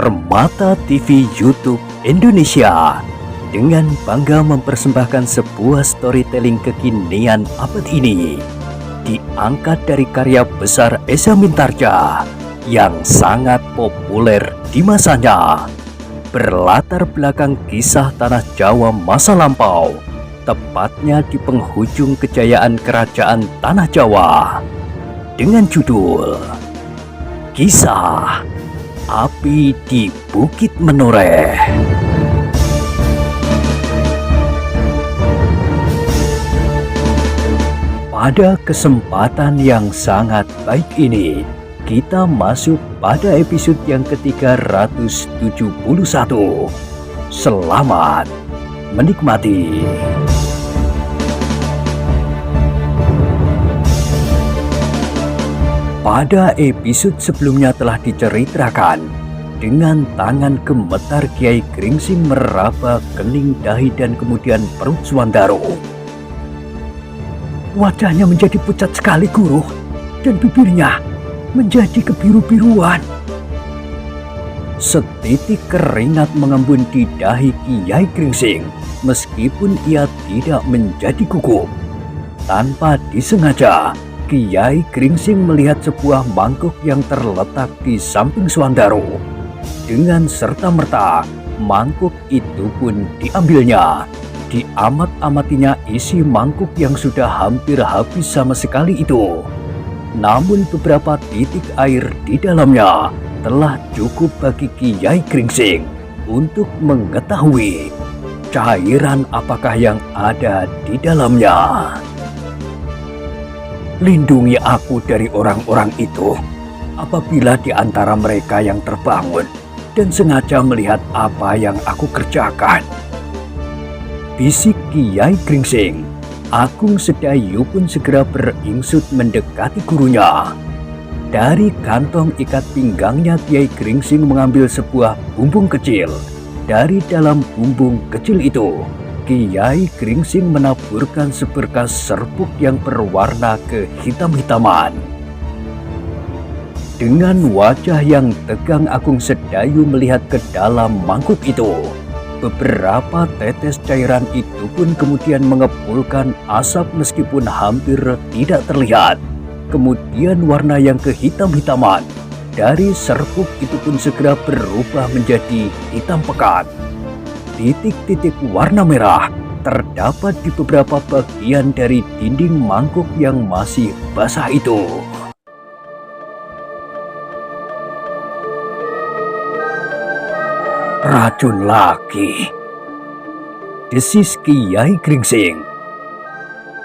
Permata TV YouTube Indonesia dengan bangga mempersembahkan sebuah storytelling kekinian abad ini, diangkat dari karya besar Esa Mintarja yang sangat populer di masanya, berlatar belakang kisah tanah Jawa masa lampau, tepatnya di penghujung kejayaan kerajaan tanah Jawa, dengan judul Kisah Api di Bukit Menoreh. Pada kesempatan yang sangat baik ini, kita masuk pada episode yang ke-371. Selamat menikmati. Pada episode sebelumnya telah diceritakan, dengan tangan gemetar Kiai Gringsing meraba kening, dahi, dan kemudian perut Swandaro. Wajahnya menjadi pucat sekali, Guru, dan bibirnya menjadi kebiru-biruan. Setitik keringat mengembun di dahi Kiai Gringsing, meskipun ia tidak menjadi gugup. Tanpa disengaja, Kiai Gringsing melihat sebuah mangkuk yang terletak di samping Swandaro. Dengan serta-merta, mangkuk itu pun diambilnya. Diamat-amatinya isi mangkuk yang sudah hampir habis sama sekali itu. Namun beberapa titik air di dalamnya telah cukup bagi Kiai Gringsing untuk mengetahui cairan apakah yang ada di dalamnya. Lindungi aku dari orang-orang itu apabila di antara mereka yang terbangun dan sengaja melihat apa yang aku kerjakan. Bisik Kiai Gringsing. Agung Sedayu pun segera beringsut mendekati gurunya. Dari kantong ikat pinggangnya, Kiai Gringsing mengambil sebuah bumbung kecil. Dari dalam bumbung kecil itu, Kiai Gringsing menaburkan seberkas serbuk yang berwarna kehitam-hitaman. Dengan wajah yang tegang, Agung Sedayu melihat ke dalam mangkuk itu. Beberapa tetes cairan itu pun kemudian mengepulkan asap meskipun hampir tidak terlihat. Kemudian warna yang kehitam-hitaman dari serbuk itu pun segera berubah menjadi hitam pekat. Titik-titik warna merah terdapat di beberapa bagian dari dinding mangkuk yang masih basah itu. Racun lagi, desis Kiai Gringsing.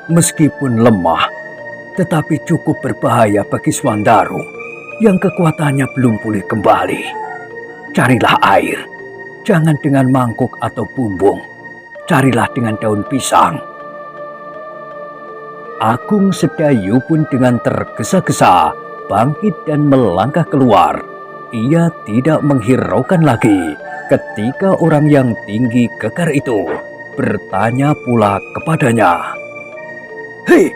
Meskipun lemah, tetapi cukup berbahaya bagi Swandaro yang kekuatannya belum pulih kembali. Carilah air. Jangan dengan mangkuk atau bumbung, carilah dengan daun pisang. Agung Sedayu pun dengan tergesa-gesa bangkit dan melangkah keluar. Ia tidak menghiraukan lagi ketika orang yang tinggi kekar itu bertanya pula kepadanya. "Hei,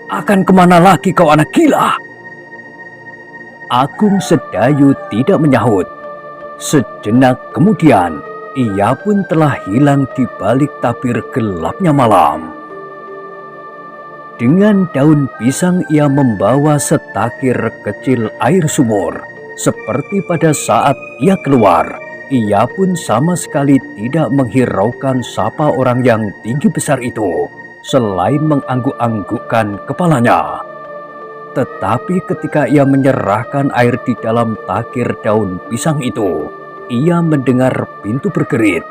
akan kemana lagi kau anak gila?" Agung Sedayu tidak menyahut. Sejenak kemudian, ia pun telah hilang di balik tabir gelapnya malam. Dengan daun pisang ia membawa setakir kecil air sumur. Seperti pada saat ia keluar, ia pun sama sekali tidak menghiraukan sapa orang yang tinggi besar itu, selain mengangguk-anggukkan kepalanya. Tetapi ketika ia menyerahkan air di dalam takir daun pisang itu, ia mendengar pintu bergerit.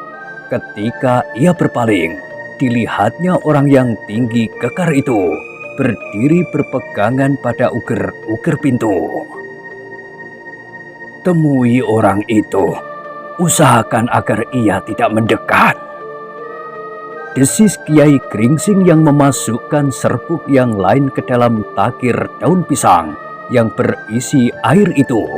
Ketika ia berpaling, dilihatnya orang yang tinggi kekar itu berdiri berpegangan pada uger-uger pintu. "Temui orang itu, usahakan agar ia tidak mendekat," desis Kiai Gringsing yang memasukkan serbuk yang lain ke dalam takir daun pisang yang berisi air itu.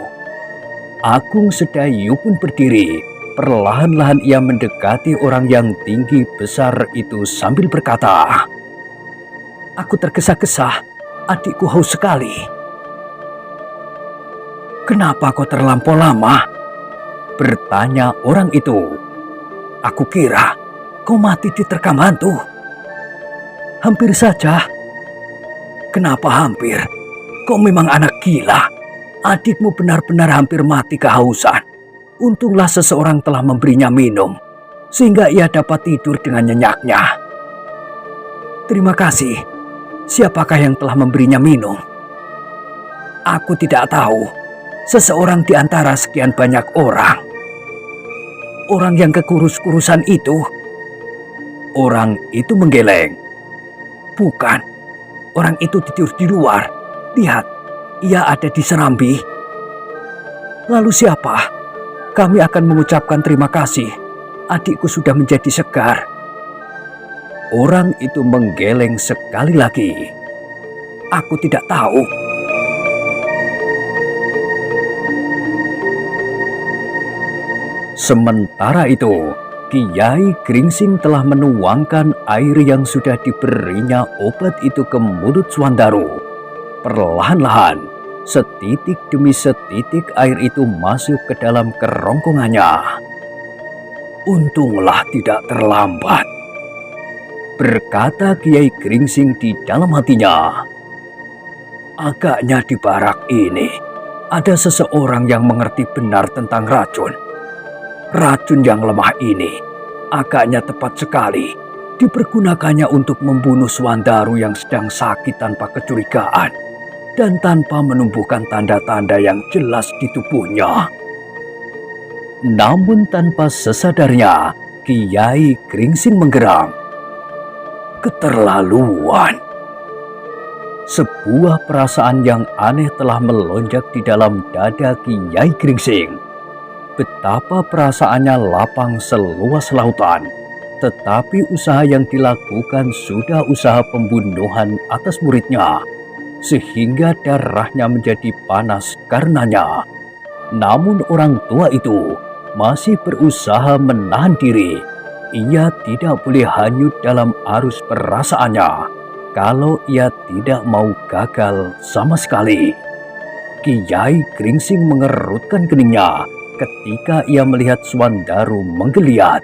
Agung Sedayu pun berdiri. Perlahan-lahan ia mendekati orang yang tinggi besar itu sambil berkata, "Aku tergesa-gesa, adikku haus sekali." "Kenapa kau terlampau lama?" Bertanya orang itu. Aku kira kau mati diterkam hantu. Hampir saja. Kenapa hampir? Kau memang anak gila. Adikmu benar-benar hampir mati kehausan. Untunglah seseorang telah memberinya minum, sehingga ia dapat tidur dengan nyenyaknya. Terima kasih. Siapakah yang telah memberinya minum? Aku tidak tahu. Seseorang di antara sekian banyak orang. Orang yang kekurus-kurusan itu. Orang itu menggeleng. Bukan. Orang itu tidur di luar. Lihat, ia ada di serambi. Lalu siapa? Kami akan mengucapkan terima kasih. Adikku sudah menjadi segar. Orang itu menggeleng sekali lagi. Aku tidak tahu. Sementara itu, Kiai Gringsing telah menuangkan air yang sudah diberinya obat itu ke mulut Swandaru. Perlahan-lahan, setitik demi setitik air itu masuk ke dalam kerongkongannya. Untunglah tidak terlambat, berkata Kiai Gringsing di dalam hatinya. Agaknya di barak ini ada seseorang yang mengerti benar tentang racun. Racun yang lemah ini agaknya tepat sekali dipergunakannya untuk membunuh Swandaru yang sedang sakit tanpa kecurigaan dan tanpa menumbuhkan tanda-tanda yang jelas di tubuhnya. Namun tanpa sesadarnya, Kiai Gringsing menggeram. Keterlaluan. Sebuah perasaan yang aneh telah melonjak di dalam dada Kiai Gringsing. Betapa perasaannya lapang seluas lautan, tetapi usaha yang dilakukan sudah usaha pembunuhan atas muridnya, sehingga darahnya menjadi panas karenanya. Namun orang tua itu masih berusaha menahan diri. Ia tidak boleh hanyut dalam arus perasaannya kalau ia tidak mau gagal sama sekali. Kiai Gringsing mengerutkan keningnya ketika ia melihat Swandaru menggeliat,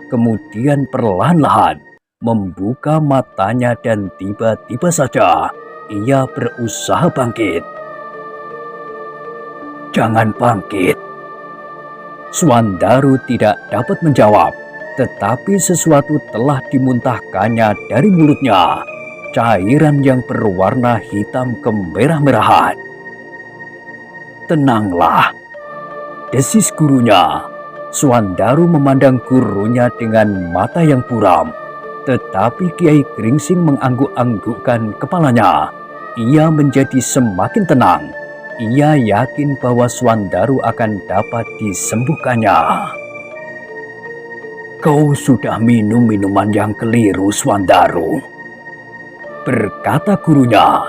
kemudian perlahan-lahan membuka matanya dan tiba-tiba saja ia berusaha bangkit. Jangan bangkit. Swandaru tidak dapat menjawab, tetapi sesuatu telah dimuntahkannya dari mulutnya, cairan yang berwarna hitam kemerah-merahan. Tenanglah, desis gurunya. Swandaru memandang gurunya dengan mata yang buram, tetapi Kiai Gringsing mengangguk-anggukkan kepalanya. Ia menjadi semakin tenang. Ia yakin bahwa Swandaru akan dapat disembuhkannya. Kau sudah minum minuman yang keliru, Swandaru, berkata gurunya.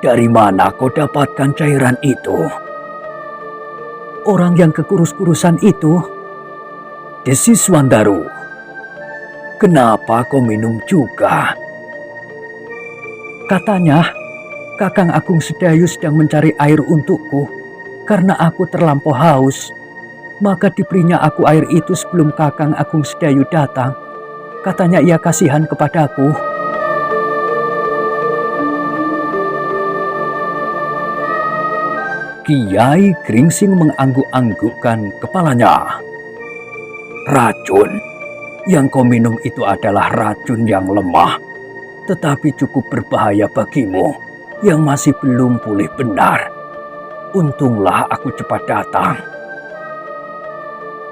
Dari mana kau dapatkan cairan itu? Orang yang kekurus-kurusan itu, desis Swandaru. Kenapa kau minum juga? Katanya, Kakang Agung Sedayu sedang mencari air untukku karena aku terlampau haus. Maka diberinya aku air itu sebelum Kakang Agung Sedayu datang. Katanya ia kasihan kepadaku. Kiai Gringsing mengangguk-anggukkan kepalanya. Racun yang kau minum itu adalah racun yang lemah, tetapi cukup berbahaya bagimu yang masih belum pulih benar. Untunglah aku cepat datang.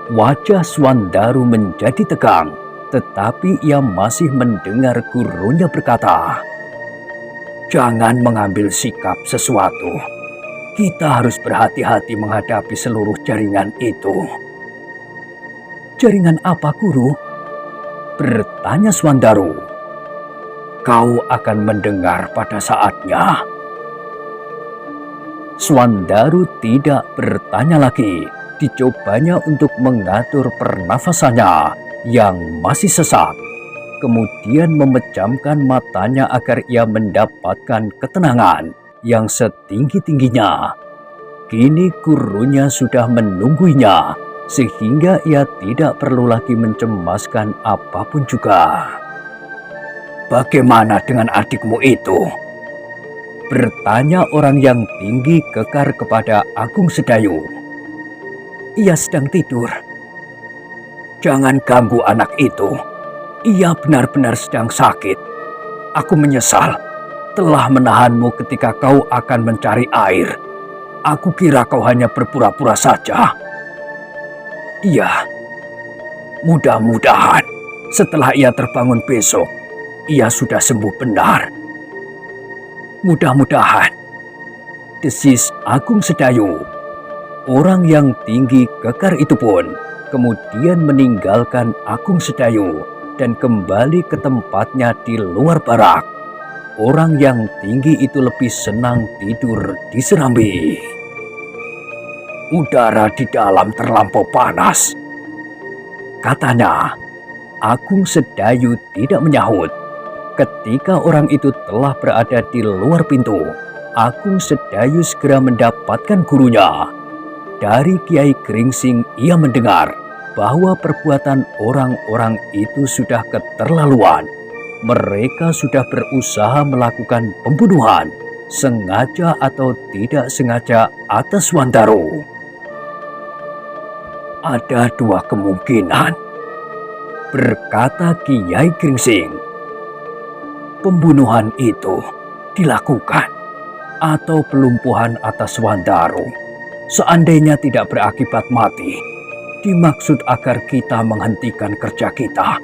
Wajah Swandaru menjadi tegang, tetapi ia masih mendengar gurunya berkata, jangan mengambil sikap sesuatu. Kita harus berhati-hati menghadapi seluruh jaringan itu. Jaringan apa, Guru? Bertanya Swandaru. Kau akan mendengar pada saatnya. Swandaru tidak bertanya lagi. Dicobanya untuk mengatur pernafasannya yang masih sesak. Kemudian memejamkan matanya agar ia mendapatkan ketenangan yang setinggi-tingginya. Kini gurunya sudah menungguinya, sehingga ia tidak perlu lagi mencemaskan apapun juga. "Bagaimana dengan adikmu itu?" bertanya orang yang tinggi kekar kepada Agung Sedayu. "Ia sedang tidur." "Jangan ganggu anak itu. Ia benar-benar sedang sakit. Aku menyesal telah menahanmu ketika kau akan mencari air. Aku kira kau hanya berpura-pura saja." "Iya, mudah-mudahan setelah ia terbangun besok, ia sudah sembuh benar." "Mudah-mudahan," desis Agung Sedayu. Orang yang tinggi kekar itu pun kemudian meninggalkan Agung Sedayu dan kembali ke tempatnya di luar barak. Orang yang tinggi itu lebih senang tidur di serambi. "Udara di dalam terlampau panas," katanya. Agung Sedayu tidak menyahut. Ketika orang itu telah berada di luar pintu, Agung Sedayu segera mendapatkan gurunya. Dari Kiai Gringsing ia mendengar bahwa perbuatan orang-orang itu sudah keterlaluan. Mereka sudah berusaha melakukan pembunuhan, sengaja atau tidak sengaja, atas Wandaro. "Ada dua kemungkinan," berkata Kiai Gringsing. "Pembunuhan itu dilakukan atau pelumpuhan atas Wandaro. Seandainya tidak berakibat mati, dimaksud agar kita menghentikan kerja kita,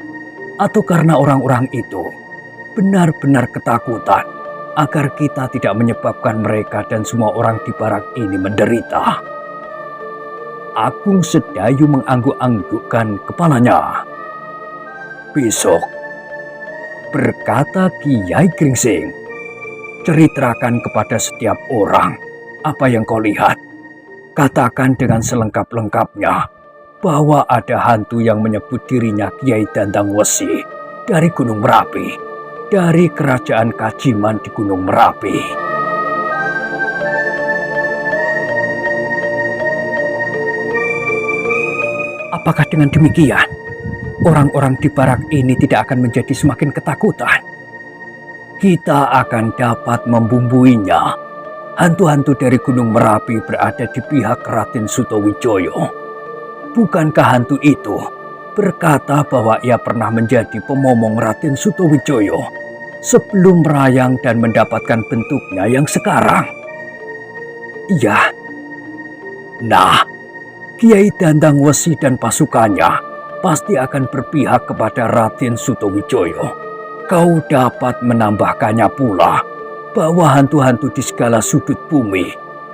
atau karena orang-orang itu benar-benar ketakutan agar kita tidak menyebabkan mereka dan semua orang di barak ini menderita." Agung Sedayu mengangguk-anggukkan kepalanya. "Besok," berkata Kiai Gringsing, "ceritakan kepada setiap orang apa yang kau lihat. Katakan dengan selengkap-lengkapnya bahwa ada hantu yang menyebut dirinya Kiai Dandang Wesi dari Gunung Merapi, dari kerajaan Kajiman di Gunung Merapi." Apakah dengan demikian orang-orang di barak ini tidak akan menjadi semakin ketakutan? Kita akan dapat membumbuinya. Hantu-hantu dari Gunung Merapi berada di pihak Raden Sutawijaya. Bukankah hantu itu berkata bahwa ia pernah menjadi pemomong Raden Sutawijaya sebelum merayang dan mendapatkan bentuknya yang sekarang? Iya. Nah, Kiai Dandang Wesi dan pasukannya pasti akan berpihak kepada Raden Sutawijaya. Kau dapat menambahkannya pula bahwa hantu-hantu di segala sudut bumi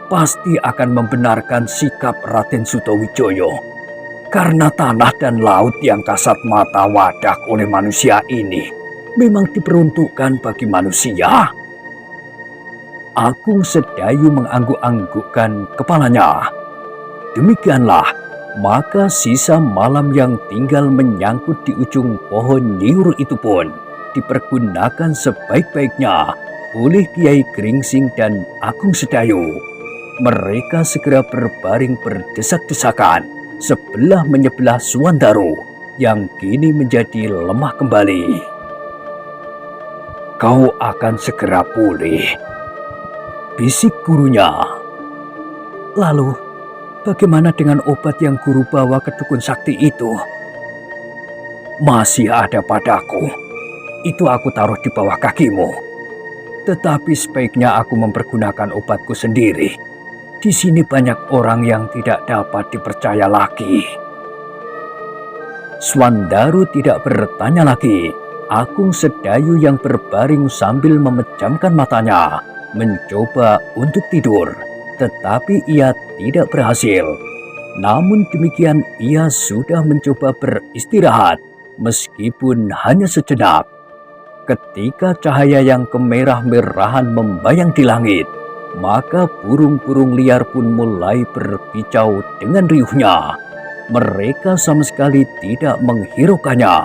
pasti akan membenarkan sikap Raden Sutawijaya. Karena tanah dan laut yang kasat mata wadak oleh manusia ini memang diperuntukkan bagi manusia. Agung Sedayu mengangguk-anggukkan kepalanya. Demikianlah, maka sisa malam yang tinggal menyangkut di ujung pohon nyiur itu pun dipergunakan sebaik-baiknya oleh Kiai Gringsing dan Agung Sedayu. Mereka segera berbaring berdesak-desakan sebelah menyebelah Suwandaro yang kini menjadi lemah kembali. "Kau akan segera pulih," bisik gurunya. "Lalu, bagaimana dengan obat yang guru bawa ke dukun sakti itu?" "Masih ada padaku. Itu aku taruh di bawah kakimu. Tetapi sebaiknya aku mempergunakan obatku sendiri. Di sini banyak orang yang tidak dapat dipercaya lagi." Suwandaro tidak bertanya lagi. Agung Sedayu yang berbaring sambil memejamkan matanya mencoba untuk tidur, tetapi ia tidak berhasil. Namun demikian ia sudah mencoba beristirahat meskipun hanya sejenak. Ketika cahaya yang kemerah-merahan membayang di langit, maka burung-burung liar pun mulai berkicau dengan riuhnya. Mereka sama sekali tidak menghiraukannya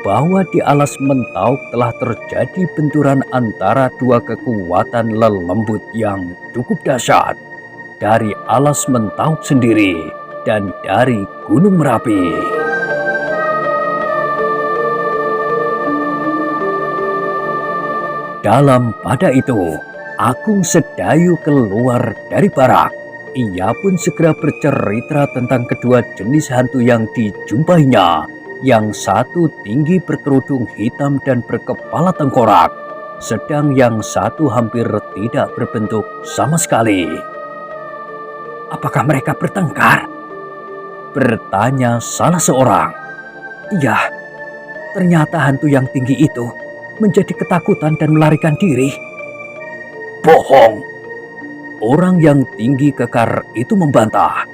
bahwa di alas Mentauk telah terjadi benturan antara dua kekuatan lelembut yang cukup dahsyat. dari alas Mentauk sendiri dan dari Gunung Merapi. Dalam pada itu, Agung Sedayu keluar dari barak. Ia pun segera bercerita tentang kedua jenis hantu yang dijumpainya. Yang satu tinggi berkerudung hitam dan berkepala tengkorak, sedang yang satu hampir tidak berbentuk sama sekali. "Apakah mereka bertengkar?" bertanya salah seorang. "Iya, ternyata hantu yang tinggi itu menjadi ketakutan dan melarikan diri." "Bohong!" orang yang tinggi kekar itu membantah.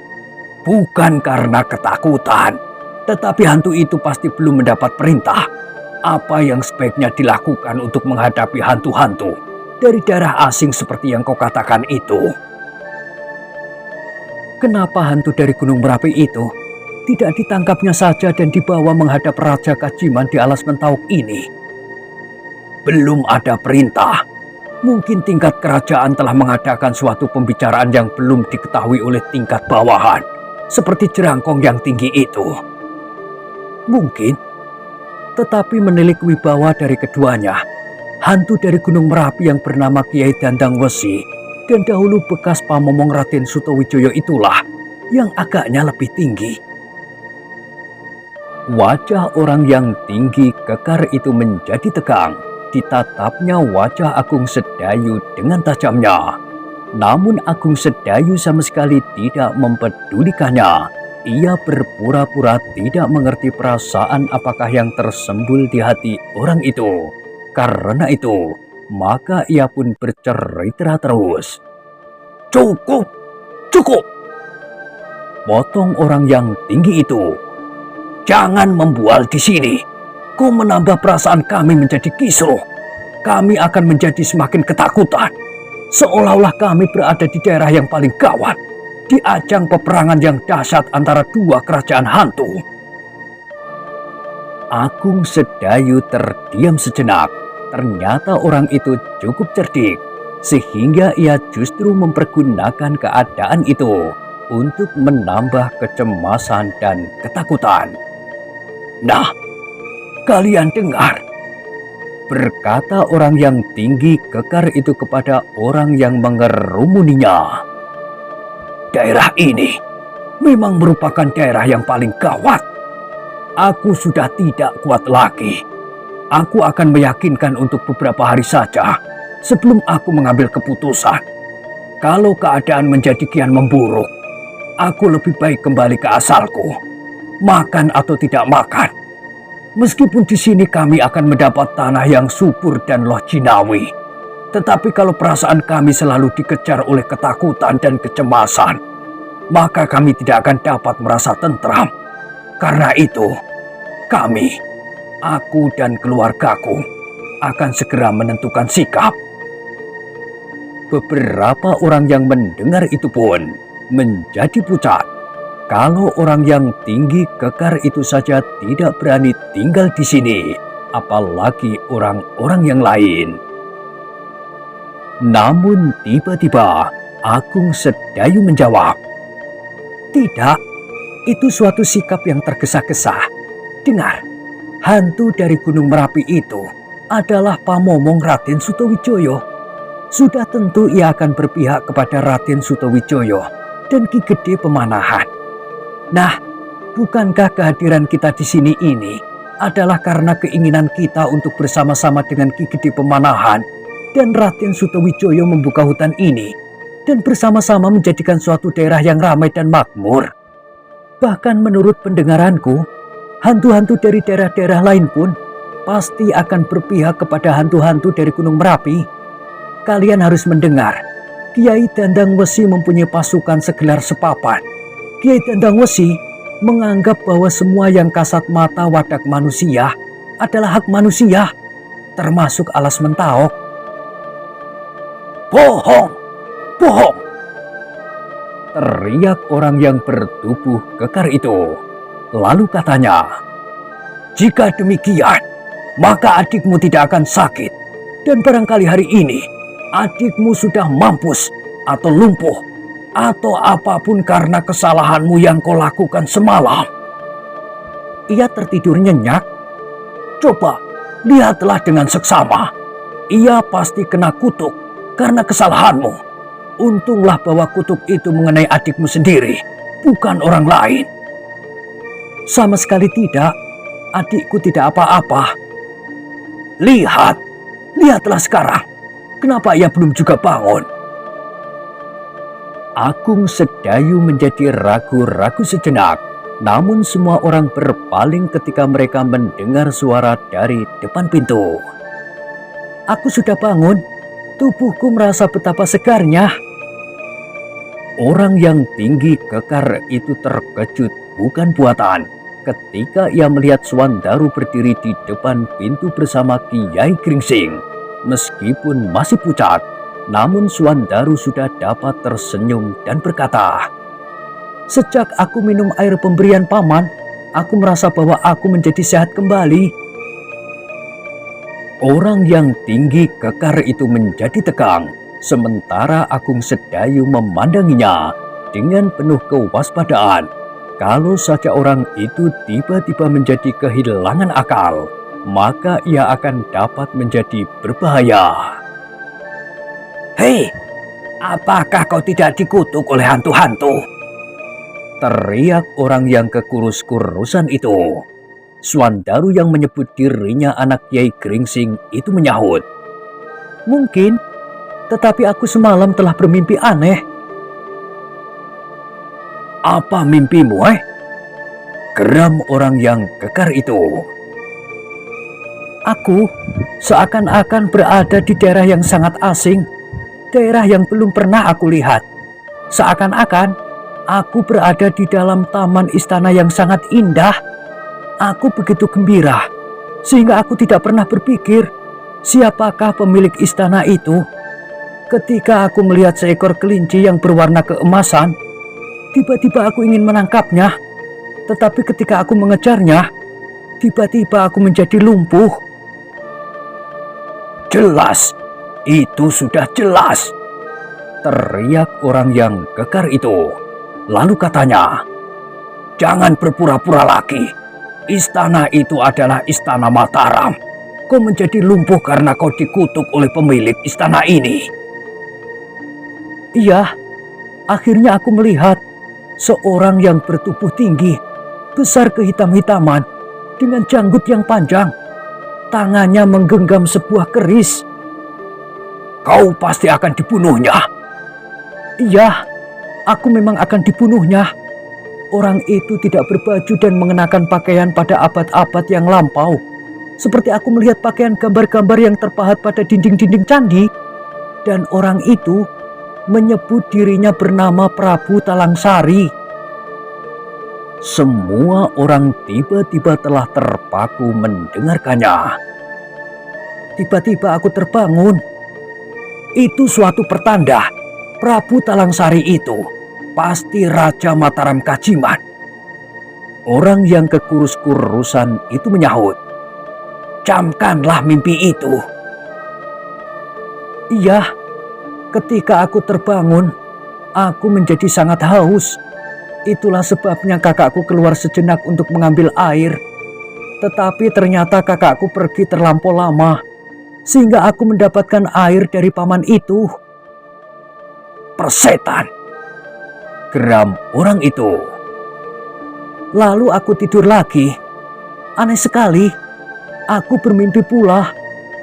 "Bukan karena ketakutan, tetapi hantu itu pasti belum mendapat perintah. Apa yang sebaiknya dilakukan untuk menghadapi hantu-hantu dari daerah asing seperti yang kau katakan itu?" "Kenapa hantu dari Gunung Merapi itu tidak ditangkapnya saja dan dibawa menghadap Raja Kajiman di alas Mentauk ini?" "Belum ada perintah. Mungkin tingkat kerajaan telah mengadakan suatu pembicaraan yang belum diketahui oleh tingkat bawahan, seperti jerangkong yang tinggi itu." "Mungkin, tetapi menilik wibawa dari keduanya, hantu dari Gunung Merapi yang bernama Kiai Dandang Wesi dan dahulu bekas pamomong Raden Sutawijaya itulah yang agaknya lebih tinggi." Wajah orang yang tinggi kekar itu menjadi tegang. Ditatapnya wajah Agung Sedayu dengan tajamnya. Namun Agung Sedayu sama sekali tidak mempedulikannya. Ia berpura-pura tidak mengerti perasaan apakah yang tersembul di hati orang itu. Karena itu, maka ia pun bercerita terus. "Cukup, cukup!" potong orang yang tinggi itu. "Jangan membual di sini. Kau menambah perasaan kami menjadi kisruh. Kami akan menjadi semakin ketakutan. Seolah-olah kami berada di daerah yang paling gawat, di ajang peperangan yang dahsyat antara dua kerajaan hantu." Agung Sedayu terdiam sejenak. Ternyata orang itu cukup cerdik, sehingga ia justru mempergunakan keadaan itu untuk menambah kecemasan dan ketakutan. "Nah, kalian dengar," berkata orang yang tinggi kekar itu kepada orang yang mengerumuninya. "Daerah ini memang merupakan daerah yang paling gawat. Aku sudah tidak kuat lagi. Aku akan meyakinkan untuk beberapa hari saja sebelum aku mengambil keputusan. Kalau keadaan menjadi kian memburuk, aku lebih baik kembali ke asalku, makan atau tidak makan. Meskipun di sini kami akan mendapat tanah yang subur dan loh jinawi, tetapi kalau perasaan kami selalu dikejar oleh ketakutan dan kecemasan, maka kami tidak akan dapat merasa tentram. Karena itu, aku dan keluargaku akan segera menentukan sikap." Beberapa orang yang mendengar itu pun menjadi pucat. Kalau orang yang tinggi kekar itu saja tidak berani tinggal di sini, apalagi orang-orang yang lain. Namun tiba-tiba Agung Sedayu menjawab, "Tidak, itu suatu sikap yang tergesa-gesa. Dengar, hantu dari Gunung Merapi itu adalah pamomong Raden Sutawijaya. Sudah tentu ia akan berpihak kepada Raden Sutawijaya dan Ki Gede Pemanahan. Nah, bukankah kehadiran kita di sini ini adalah karena keinginan kita untuk bersama-sama dengan Ki Gede Pemanahan dan Raden Sutawijaya membuka hutan ini dan bersama-sama menjadikan suatu daerah yang ramai dan makmur? Bahkan menurut pendengaranku, hantu-hantu dari daerah-daerah lain pun pasti akan berpihak kepada hantu-hantu dari Gunung Merapi. Kalian harus mendengar, Kiai Dandang Wesi mempunyai pasukan segelar sepapan. Kiai Dandang Wesi menganggap bahwa semua yang kasat mata wadak manusia adalah hak manusia, termasuk alas Mentauk." "Bohong! Bohong!" teriak orang yang bertubuh kekar itu. Lalu katanya, "Jika demikian, maka adikmu tidak akan sakit. Dan barangkali hari ini, adikmu sudah mampus atau lumpuh. Atau apapun karena kesalahanmu yang kau lakukan semalam? Ia tertidur nyenyak. Coba, lihatlah dengan seksama. Ia pasti kena kutuk karena kesalahanmu. Untunglah bahwa kutuk itu mengenai adikmu sendiri, bukan orang lain. Sama sekali tidak. Adikku tidak apa-apa. Lihatlah sekarang. Kenapa ia belum juga bangun? Agung Sedayu menjadi ragu-ragu sejenak. Namun semua orang berpaling ketika mereka mendengar suara dari depan pintu. Aku sudah bangun. Tubuhku merasa betapa segarnya. Orang yang tinggi kekar itu terkejut bukan buatan ketika ia melihat Swandaru berdiri di depan pintu bersama Kiai Gringsing. Meskipun masih pucat, namun Swandaru sudah dapat tersenyum dan berkata, "Sejak aku minum air pemberian paman, aku merasa bahwa aku menjadi sehat kembali." Orang yang tinggi kekar itu menjadi tegang, sementara Agung Sedayu memandanginya dengan penuh kewaspadaan. Kalau saja orang itu tiba-tiba menjadi kehilangan akal, maka ia akan dapat menjadi berbahaya. "Hei, apakah kau tidak dikutuk oleh hantu-hantu?" teriak orang yang kekurus-kurusan itu. Swandaru yang menyebut dirinya anak Kiai Gringsing itu menyahut, "Mungkin, tetapi aku semalam telah bermimpi aneh." "Apa mimpimu, geram orang yang kekar itu. "Aku seakan-akan berada di daerah yang sangat asing, daerah yang belum pernah aku lihat. Seakan-akan aku berada di dalam taman istana yang sangat indah. Aku begitu gembira, sehingga aku tidak pernah berpikir siapakah pemilik istana itu. Ketika aku melihat seekor kelinci yang berwarna keemasan, tiba-tiba aku ingin menangkapnya. Tetapi ketika aku mengejarnya, tiba-tiba aku menjadi lumpuh." "Jelas, itu sudah jelas," teriak orang yang kekar itu. Lalu katanya, "Jangan berpura-pura lagi. Istana itu adalah istana Mataram. Kau menjadi lumpuh karena kau dikutuk oleh pemilik istana ini." "Iya, akhirnya aku melihat seorang yang bertubuh tinggi, besar kehitam-hitaman, dengan janggut yang panjang. Tangannya menggenggam sebuah keris." "Kau pasti akan dibunuhnya." "Iya, aku memang akan dibunuhnya. Orang itu tidak berbaju dan mengenakan pakaian pada abad-abad yang lampau. Seperti aku melihat pakaian gambar-gambar yang terpahat pada dinding-dinding candi. Dan orang itu menyebut dirinya bernama Prabu Talangsari." Semua orang tiba-tiba telah terpaku mendengarkannya. Tiba-tiba aku terbangun. Itu suatu pertanda. Prabu Talangsari itu pasti Raja Mataram Kajiman. Orang yang kekurus-kurusan itu menyahut, "Camkanlah mimpi itu." "Iya, ketika aku terbangun, aku menjadi sangat haus. Itulah sebabnya kakakku keluar sejenak untuk mengambil air. Tetapi ternyata kakakku pergi terlampau lama, sehingga aku mendapatkan air dari paman itu." "Persetan!" geram orang itu. Lalu aku tidur lagi. Aneh sekali, aku bermimpi pula.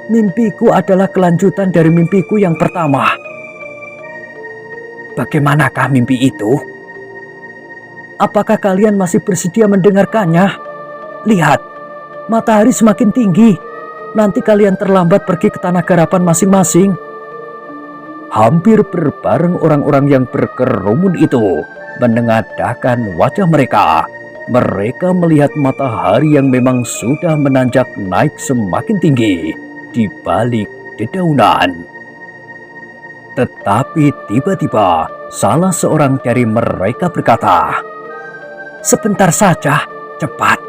Mimpiku adalah kelanjutan dari mimpiku yang pertama. Bagaimanakah mimpi itu? Apakah kalian masih bersedia mendengarkannya? Lihat, matahari semakin tinggi. Nanti kalian terlambat pergi ke tanah garapan masing-masing. Hampir berbareng orang-orang yang berkerumun itu menengadahkan wajah mereka. Mereka melihat matahari yang memang sudah menanjak naik semakin tinggi di balik dedaunan. Tetapi tiba-tiba salah seorang dari mereka berkata, "Sebentar saja, cepat,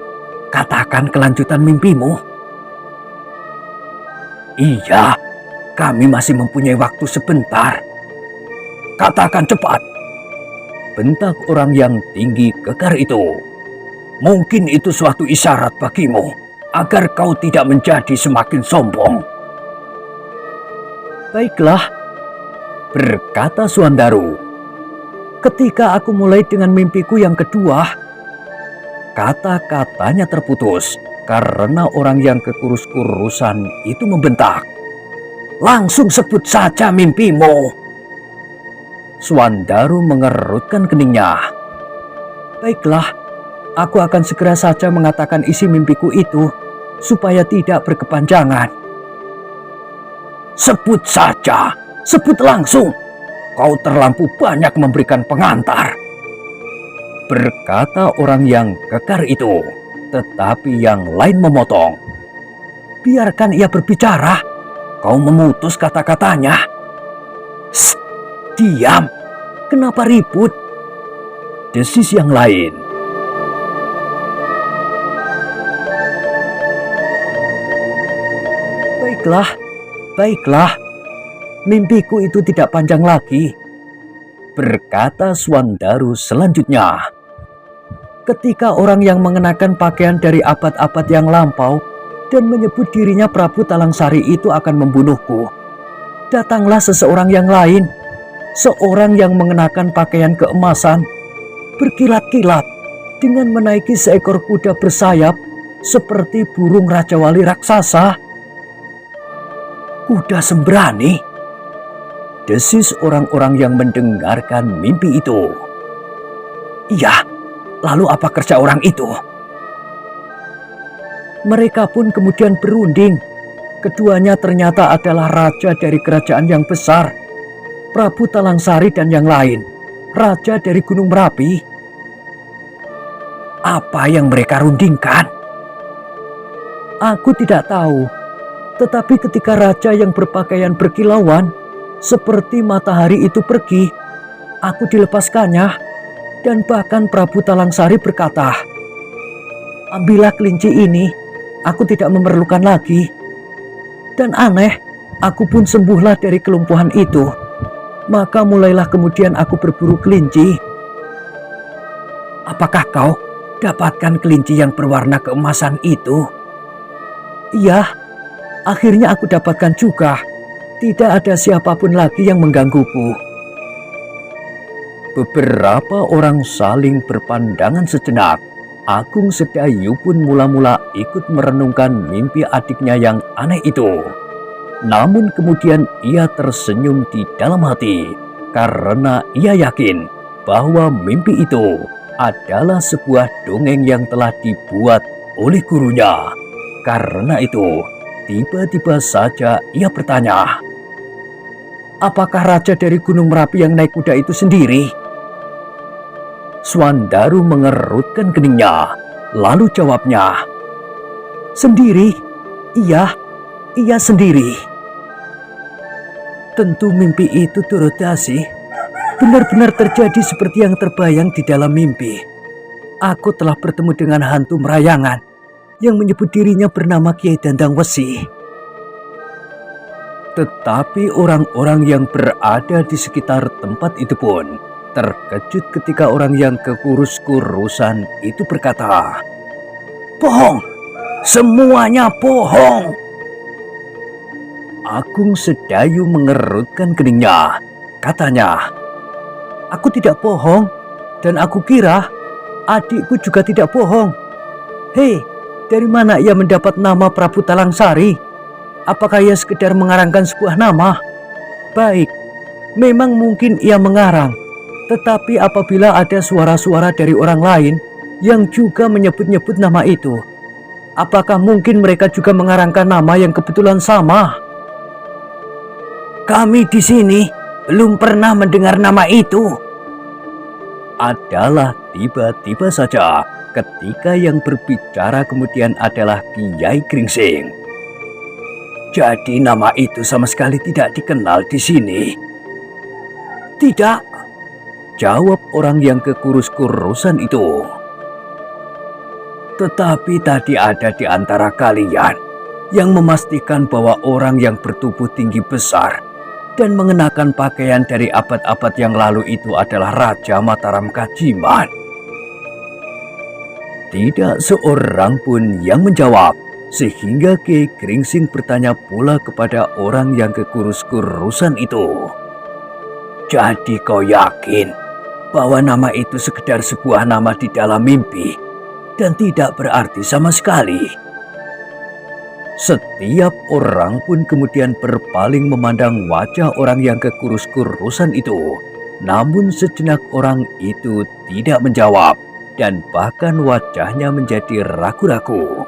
katakan kelanjutan mimpimu." "Iya, kami masih mempunyai waktu sebentar." "Katakan cepat." Bentak orang yang tinggi kekar itu. Mungkin itu suatu isyarat bagimu agar kau tidak menjadi semakin sombong. Baiklah, berkata Suandaru. Ketika aku mulai dengan mimpiku yang kedua, kata-katanya terputus karena orang yang kekurus-kurusan itu membentak. Langsung sebut saja mimpimu. Suandaru mengerutkan keningnya. Baiklah, aku akan segera saja mengatakan isi mimpiku itu supaya tidak berkepanjangan. Sebut saja, sebut langsung. Kau terlampau banyak memberikan pengantar, berkata orang yang kekar itu. Tetapi yang lain memotong. Biarkan ia berbicara. Kau memutus kata-katanya. Diam. Kenapa ribut? Desis yang lain. Baiklah, baiklah. Mimpiku itu tidak panjang lagi, berkata Suandaru selanjutnya. Ketika orang yang mengenakan pakaian dari abad-abad yang lampau dan menyebut dirinya Prabu Talangsari itu akan membunuhku, datanglah seseorang yang lain, seorang yang mengenakan pakaian keemasan, berkilat-kilat, dengan menaiki seekor kuda bersayap seperti burung Raja Wali raksasa. Kuda sembrani, desis orang-orang yang mendengarkan mimpi itu. Iya, lalu apa kerja orang itu? Mereka pun kemudian berunding. Keduanya ternyata adalah raja dari kerajaan yang besar, Prabu Talangsari, dan yang lain, raja dari Gunung Merapi. Apa yang mereka rundingkan? Aku tidak tahu. Tetapi ketika raja yang berpakaian berkilauan seperti matahari itu pergi, aku dilepaskannya, dan bahkan Prabu Talangsari berkata, ambillah kelinci ini, aku tidak memerlukan lagi. Dan aneh, aku pun sembuhlah dari kelumpuhan itu. Maka mulailah kemudian aku berburu kelinci. Apakah kau dapatkan kelinci yang berwarna keemasan itu? Iya, akhirnya aku dapatkan juga. Tidak ada siapapun lagi yang menggangguku. Beberapa orang saling berpandangan sejenak. Agung Sedayu pun mula-mula ikut merenungkan mimpi adiknya yang aneh itu. Namun kemudian ia tersenyum di dalam hati karena ia yakin bahwa mimpi itu adalah sebuah dongeng yang telah dibuat oleh gurunya. Karena itu, tiba-tiba saja ia bertanya, apakah raja dari Gunung Merapi yang naik kuda itu sendiri? Suandaru mengerutkan keningnya, lalu jawabnya, sendiri? Iya sendiri. Tentu mimpi itu turut dasi, benar-benar terjadi seperti yang terbayang di dalam mimpi. Aku telah bertemu dengan hantu merayangan yang menyebut dirinya bernama Kiai Dandang Wesi. Tetapi orang-orang yang berada di sekitar tempat itu pun terkejut ketika orang yang kekurus-kurusan itu berkata, bohong, semuanya bohong. Agung Sedayu mengerutkan keningnya. Katanya, aku tidak bohong, dan aku kira adikku juga tidak bohong. Hei, dari mana ia mendapat nama Prabu Talangsari? Apakah ia sekedar mengarangkan sebuah nama? Baik, memang mungkin ia mengarang. Tetapi apabila ada suara-suara dari orang lain yang juga menyebut-nyebut nama itu, apakah mungkin mereka juga mengarangkan nama yang kebetulan sama? Kami di sini belum pernah mendengar nama itu. Adalah tiba-tiba saja ketika yang berbicara kemudian adalah Kiai Gringsing. Jadi nama itu sama sekali tidak dikenal di sini? Tidak, jawab orang yang kekurus-kurusan itu. Tetapi tadi ada di antara kalian yang memastikan bahwa orang yang bertubuh tinggi besar dan mengenakan pakaian dari abad-abad yang lalu itu adalah Raja Mataram Kajiman. Tidak seorang pun yang menjawab, sehingga Kiai Gringsing bertanya pula kepada orang yang kekurus-kurusan itu. Jadi kau yakin bahwa nama itu sekedar sebuah nama di dalam mimpi dan tidak berarti sama sekali? Setiap orang pun kemudian berpaling memandang wajah orang yang kekurus-kurusan itu. Namun sejenak orang itu tidak menjawab dan bahkan wajahnya menjadi ragu-ragu.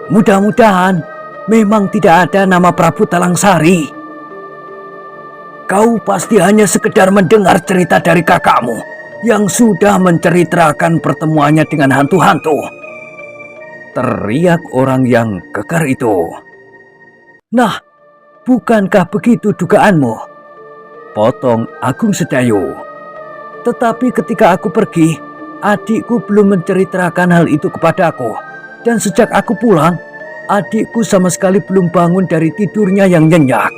Mudah-mudahan memang tidak ada nama Prabu Talangsari. Kau pasti hanya sekedar mendengar cerita dari kakakmu yang sudah menceritakan pertemuannya dengan hantu-hantu. Teriak orang yang kekar itu. Nah, bukankah begitu dugaanmu? Potong Agung Sedayu. Tetapi ketika aku pergi, adikku belum menceritakan hal itu kepadaku. Dan sejak aku pulang, adikku sama sekali belum bangun dari tidurnya yang nyenyak.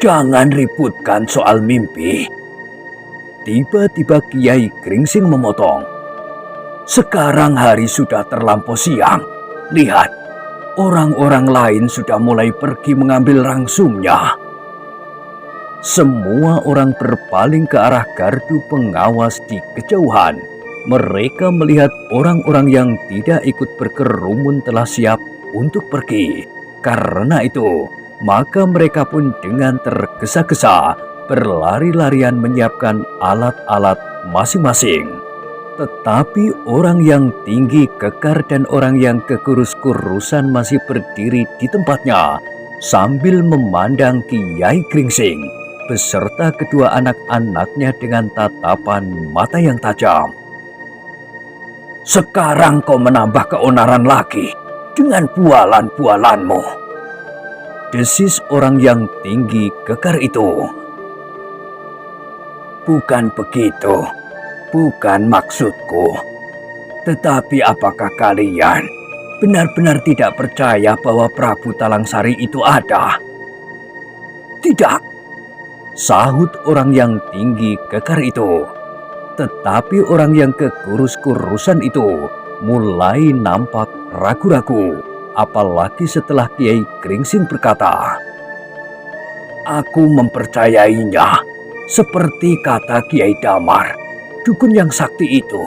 Jangan ributkan soal mimpi. Tiba-tiba Kiai Gringsing memotong. Sekarang hari sudah terlampau siang. Lihat, orang-orang lain sudah mulai pergi mengambil rangsumnya. Semua orang berpaling ke arah gardu pengawas di kejauhan. Mereka melihat orang-orang yang tidak ikut berkerumun telah siap untuk pergi. Karena itu, maka mereka pun dengan tergesa-gesa berlari-larian menyiapkan alat-alat masing-masing. Tetapi orang yang tinggi kekar dan orang yang kekurus-kurusan masih berdiri di tempatnya sambil memandang Kiai Gringsing beserta kedua anak-anaknya dengan tatapan mata yang tajam. Sekarang kau menambah keonaran lagi dengan bualan-bualanmu, desis orang yang tinggi kekar itu. Bukan begitu, bukan maksudku. Tetapi apakah kalian benar-benar tidak percaya bahwa Prabu Talangsari itu ada? Tidak, sahut orang yang tinggi kekar itu. Tetapi orang yang kekurus-kurusan itu mulai nampak ragu-ragu. Apalagi setelah Kiai Gringsing berkata, aku mempercayainya seperti kata Kiai Damar, dukun yang sakti itu,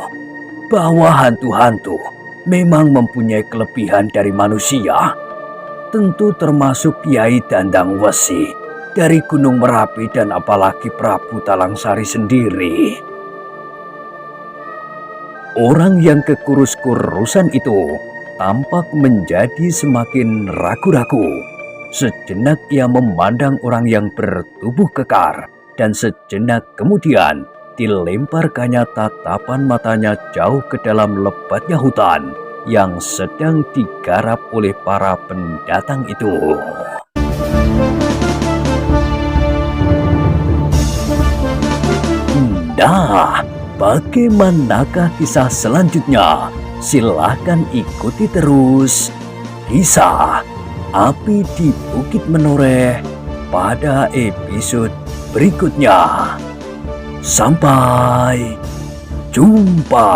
bahwa hantu-hantu memang mempunyai kelebihan dari manusia. Tentu termasuk Kiai Dandang Wesi dari Gunung Merapi dan apalagi Prabu Talangsari sendiri. Orang yang kekurus-kurusan itu tampak menjadi semakin ragu-ragu. Sejenak ia memandang orang yang bertubuh kekar dan sejenak kemudian dilemparkannya tatapan matanya jauh ke dalam lebatnya hutan yang sedang digarap oleh para pendatang itu. Nah, bagaimanakah kisah selanjutnya? Silahkan ikuti terus kisah Api di Bukit Menoreh pada episode berikutnya. Sampai jumpa.